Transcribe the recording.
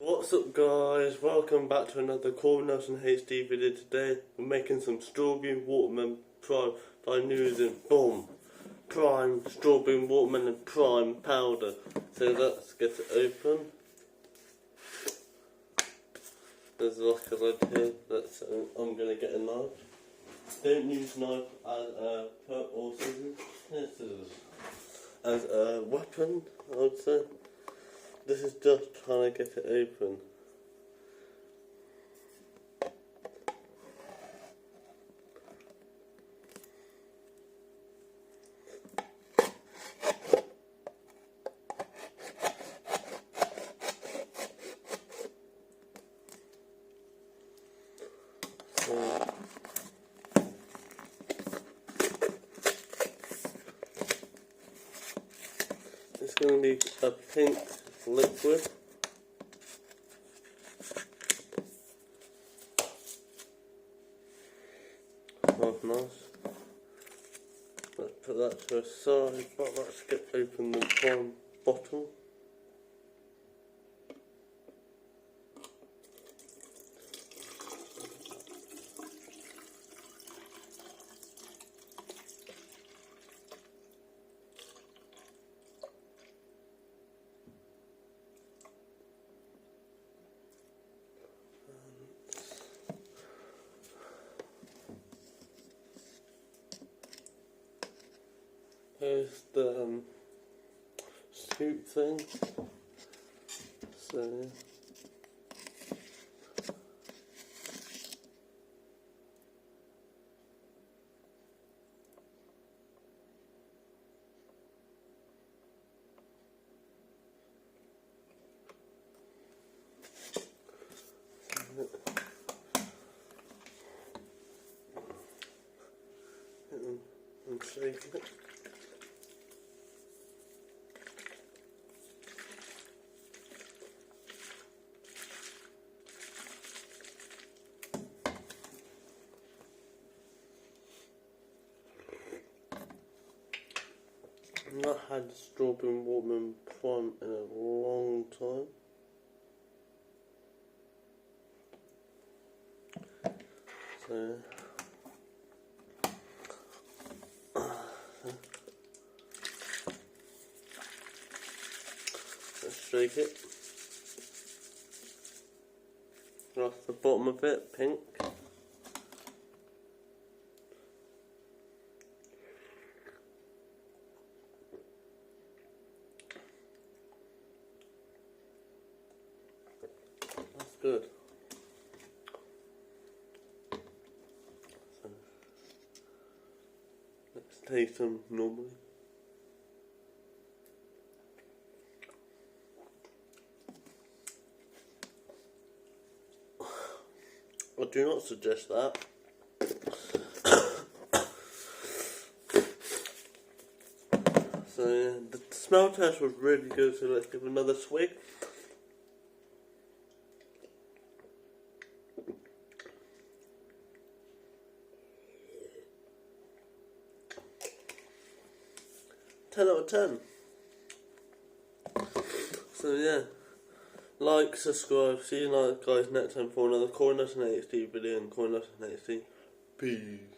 What's up guys, welcome back to another Coronation HD video. Today we're making some strawberry watermelon prime by using prime strawberry watermelon prime powder. So let's get it open. There's like a lid here. I'm going to get a knife. Don't use knife or scissors as a weapon, I would say. This is just trying to get it open. It's going to be a pink liquid. Oh, nice. Let's put that to a side, but let's get open the prime bottle. Here's the scoop thing. So and shake it. I've not had strawberry watermelon prime in a long time. So let's shake it. Off the bottom of it, pink. That's good. So, let's taste them normally. I do not suggest that. So yeah, the smell test was really good, so let's give another swig. Ten out of 10. So yeah, like, subscribe, see you guys next time for another Coronation HD video and Coronation HD. Peace.